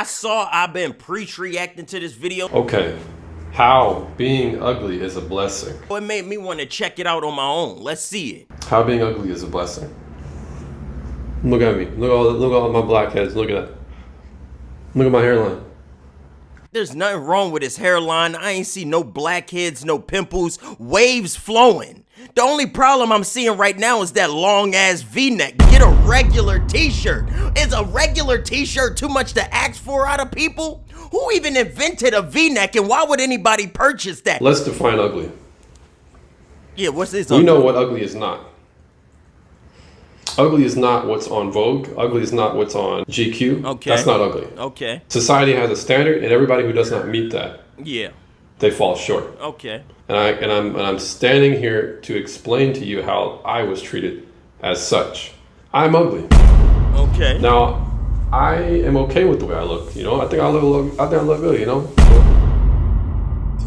I saw I've been pre-reacting to this video. Okay, how being ugly is a blessing. It made me want to check it out on my own. Let's see it. How being ugly is a blessing. Look at me. Look at all my blackheads. Look at that. Look at my hairline. There's nothing wrong with his hairline. I ain't see no blackheads, no pimples, waves flowing. The only problem I'm seeing right now is that long ass V-neck. Get a regular t-shirt. Is a regular t-shirt too much to ask for out of people? Who even invented a V-neck and why would anybody purchase that? Let's define ugly. Yeah, what's this? We know what ugly is not. Ugly is not what's on Vogue. Ugly is not what's on GQ. Okay. That's not ugly. Okay. Society has a standard, and everybody who does not meet that, Yeah. they fall short. Okay. And I'm standing here to explain to you how I was treated as such. I'm ugly. Okay. Now, I am okay with the way I look. You know, I think I look good. You know.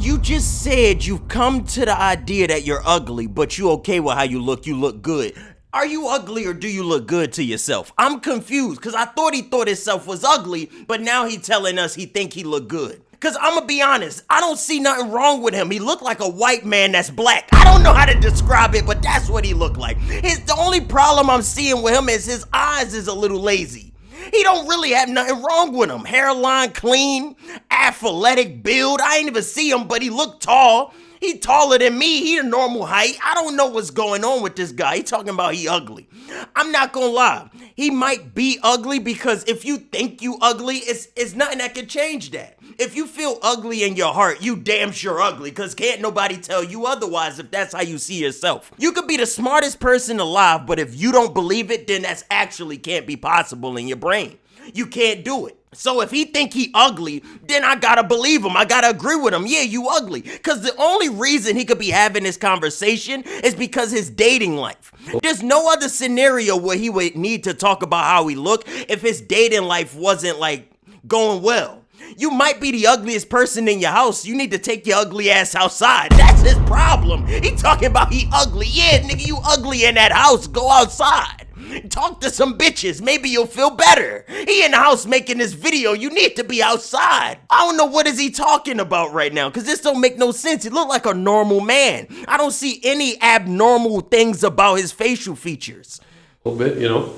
You just said you've come to the idea that you're ugly, but you okay with how you look. You look good. Are you ugly or do you look good to yourself? I'm confused because I thought he thought himself was ugly, but now he telling us he think he look good. Because I'm going to be honest, I don't see nothing wrong with him. He looked like a white man that's black. I don't know how to describe it, but that's what he looked like. The only problem I'm seeing with him is his eyes is a little lazy. He don't really have nothing wrong with him. Hairline clean, athletic build. I ain't even see him, but he looked tall. He taller than me. He a normal height. I don't know what's going on with this guy. He talking about he ugly. I'm not gonna lie. He might be ugly because if you think you ugly, it's nothing that can change that. If you feel ugly in your heart, you damn sure ugly because can't nobody tell you otherwise if that's how you see yourself. You could be the smartest person alive, but if you don't believe it, then that's actually can't be possible in your brain. You can't do it. So if he think he ugly, then I gotta believe him. I gotta agree with him. Yeah, you ugly. Because the only reason he could be having this conversation is because his dating life. There's no other scenario where he would need to talk about how he look if his dating life wasn't like going well. You might be the ugliest person in your house. You need to take your ugly ass outside. That's his problem. He talking about he ugly. Yeah, nigga, you ugly in that house. Go outside. Talk to some bitches. Maybe you'll feel better. He in the house making this video. You need to be outside. I don't know what is he talking about right now because this don't make no sense. He look like a normal man. I don't see any abnormal things about his facial features. A little bit, you know.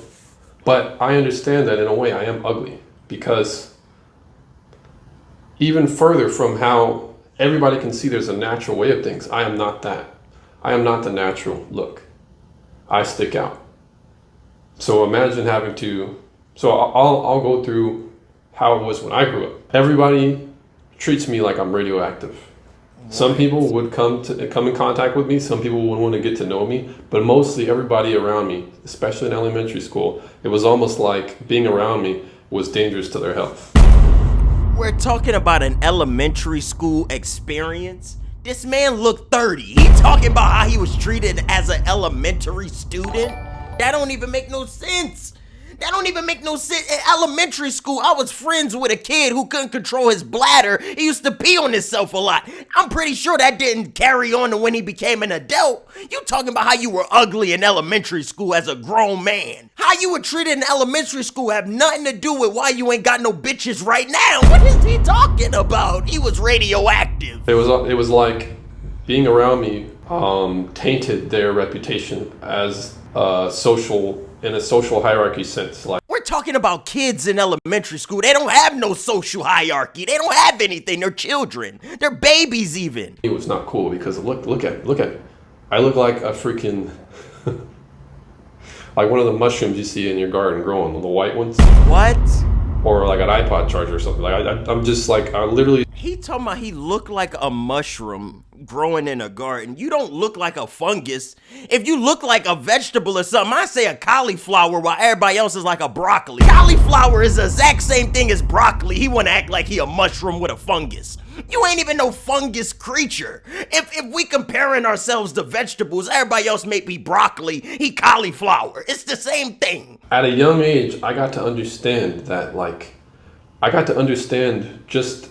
But I understand that in a way I am ugly because even further from how everybody can see there's a natural way of things, I am not that. I am not the natural look. I stick out. So imagine having to, so I'll go through how it was when I grew up. Everybody treats me like I'm radioactive. What? Some people would come in contact with me. Some people would want to get to know me, but mostly everybody around me, especially in elementary school, it was almost like being around me was dangerous to their health. We're talking about an elementary school experience. This man looked 30. He talking about how he was treated as an elementary student. That don't even make no sense. That don't even make no sense. In elementary school, I was friends with a kid who couldn't control his bladder. He used to pee on himself a lot. I'm pretty sure that didn't carry on to when he became an adult. You talking about how you were ugly in elementary school as a grown man. How you were treated in elementary school have nothing to do with why you ain't got no bitches right now. What is he talking about? He was radioactive. It was like being around me tainted their reputation as in a social hierarchy sense. Like, we're talking about kids in elementary school. They don't have no social hierarchy. They don't have anything. They're children. They're babies even. It was not cool because look at it. I look like a freaking like one of the mushrooms you see in your garden growing, the white ones. What? Or like an iPod charger or something. Like I'm just like I literally. He talking about he looked like a mushroom growing in a garden. You don't look like a fungus. If you look like a vegetable or something, I say a cauliflower while everybody else is like a broccoli. Cauliflower is the exact same thing as broccoli. He wanna act like he a mushroom with a fungus. You ain't even no fungus creature. If we comparing ourselves to vegetables, everybody else may be broccoli, he cauliflower. It's the same thing. At a young age, I got to understand that, like, I got to understand just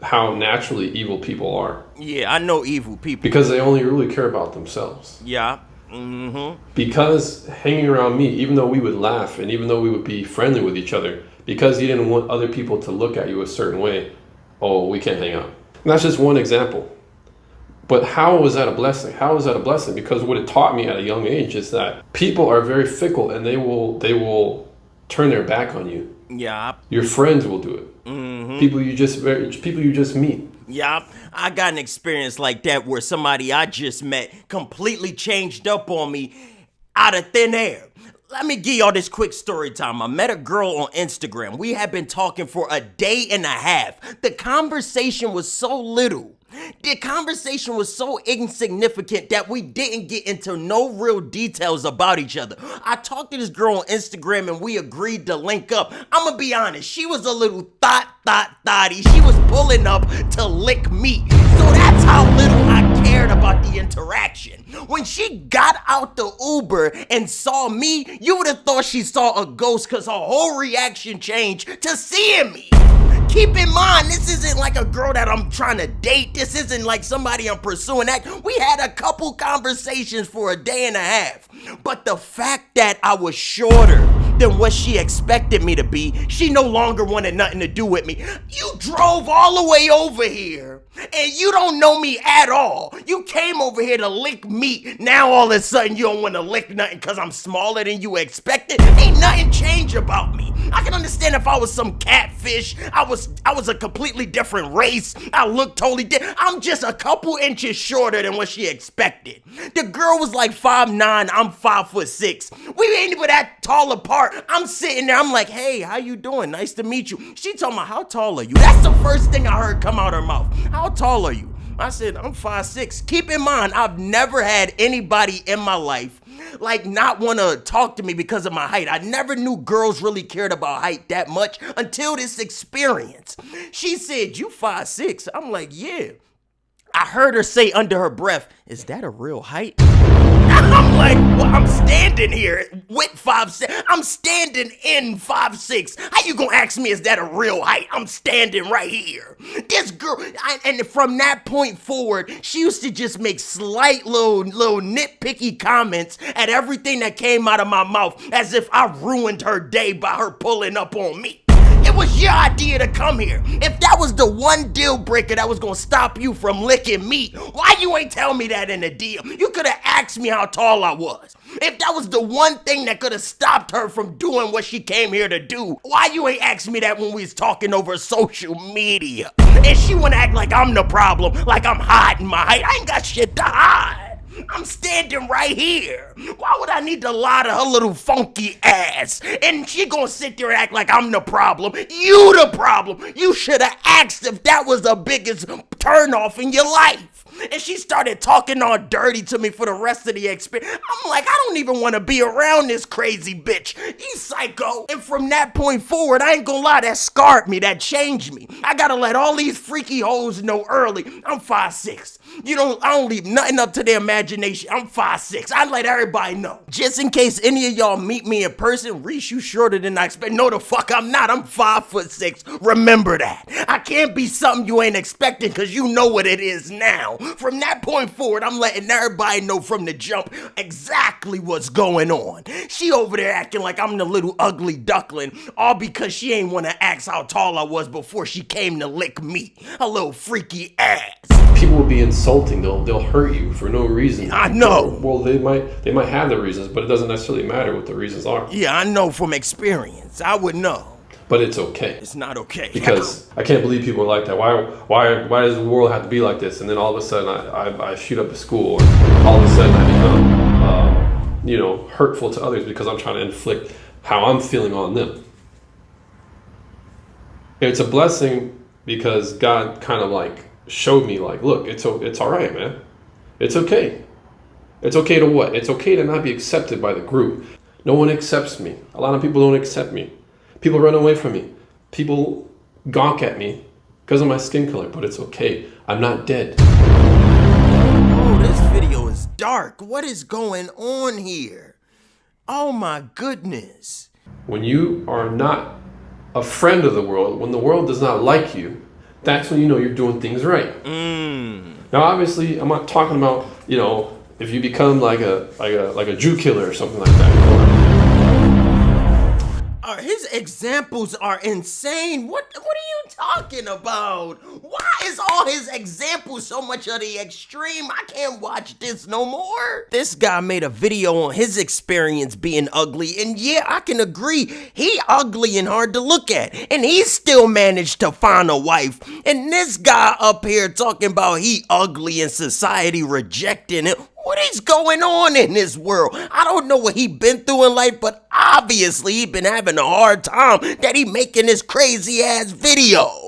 how naturally evil people are. Yeah, I know evil people. Because they only really care about themselves. Yeah. Because hanging around me, even though we would laugh and even though we would be friendly with each other, because you didn't want other people to look at you a certain way, oh, we can't hang out. And that's just one example. But how was that a blessing? How was that a blessing? Because what it taught me at a young age is that people are very fickle and they will turn their back on you. Yeah. Your friends will do it. People you just meet. Yeah, I got an experience like that where somebody I just met completely changed up on me out of thin air. Let me give y'all this quick story time. I met a girl on Instagram. We had been talking for a day and a half. The conversation was so little. The conversation was so insignificant that we didn't get into no real details about each other. I talked to this girl on Instagram and we agreed to link up. I'm gonna be honest, she was a little thotty. She was pulling up to lick me. So that's how little I cared about the interaction. When she got out the Uber and saw me, you would have thought she saw a ghost because her whole reaction changed to seeing me. Keep in mind, this isn't like a girl that I'm trying to date. This isn't like somebody I'm pursuing. We had a couple conversations for a day and a half. But the fact that I was shorter than what she expected me to be, she no longer wanted nothing to do with me. You drove all the way over here and you don't know me at all. You came over here to lick me. Now all of a sudden you don't want to lick nothing because I'm smaller than you expected. Ain't nothing changed about me. I can understand if I was some catfish. I was a completely different race. I looked totally different. I'm just a couple inches shorter than what she expected. The girl was like 5'9", I'm 5'6". We ain't even that tall apart. I'm sitting there, I'm like, hey, how you doing? Nice to meet you. She told me, how tall are you? That's the first thing I heard come out her mouth. How tall are you? I said, I'm 5'6". Keep in mind, I've never had anybody in my life like not want to talk to me because of my height. I never knew girls really cared about height that much until this experience. She said, you 5'6". I'm like, yeah. I heard her say under her breath, is that a real height? I'm like, well, I'm standing here with 5'6". I'm standing in 5'6". How you gonna ask me, is that a real height? I'm standing right here. This girl, and from that point forward, she used to just make slight little nitpicky comments at everything that came out of my mouth as if I ruined her day by her pulling up on me. It was your idea to come here. If that was the one deal breaker that was gonna stop you from licking me, why you ain't tell me that in the DM? You could have asked me how tall I was. If that was the one thing that could have stopped her from doing what she came here to do, why you ain't asked me that when we was talking over social media? And she wanna act like I'm the problem, like I'm hiding my height. I ain't got shit to hide. I'm standing right here. Why would I need to lie to her little funky ass? And she gonna sit there and act like I'm the problem. You the problem. You should have asked if that was the biggest turnoff in your life. And she started talking all dirty to me for the rest of the experience. I'm like, I don't even want to be around this crazy bitch. You psycho. And from that point forward, I ain't gonna lie, that scarred me, that changed me. I gotta let all these freaky hoes know early, I'm 5'6". I don't leave nothing up to their imagination. I'm 5'6". I let everybody know. Just in case any of y'all meet me in person, Rease, you shorter than I expect. No, the fuck I'm not. I'm 5'6". Remember that. I can't be something you ain't expecting because you know what it is now. From that point forward, I'm letting everybody know from the jump exactly what's going on. She over there acting like I'm the little ugly duckling, all because she ain't want to ask how tall I was before she came to lick me. A little freaky ass. People will be insulting. They'll hurt you for no reason. I know. Well, they might have the reasons, but it doesn't necessarily matter what the reasons are. Yeah, I know from experience. I would know. But it's okay. It's not okay. Because I can't believe people are like that. Why does the world have to be like this? And then all of a sudden I shoot up a school, and all of a sudden I become hurtful to others because I'm trying to inflict how I'm feeling on them. It's a blessing because God kind of like showed me like, look, it's all right, man. It's okay. It's okay to what? It's okay to not be accepted by the group. No one accepts me. A lot of people don't accept me. People run away from me. People gawk at me because of my skin color, but it's okay. I'm not dead. Oh, this video is dark. What is going on here? Oh my goodness. When you are not a friend of the world, when the world does not like you, that's when you know you're doing things right. Now, obviously, I'm not talking about, If you become like a Jew killer or something like that. His examples are insane. What are you talking about? Why is all his examples so much of the extreme? I can't watch this no more. This guy made a video on his experience being ugly, and yeah, I can agree. He ugly and hard to look at, and he still managed to find a wife. And this guy up here talking about he ugly and society rejecting him. What is going on in this world? I don't know what he been through in life, but obviously he been having a hard time that he making this crazy ass video.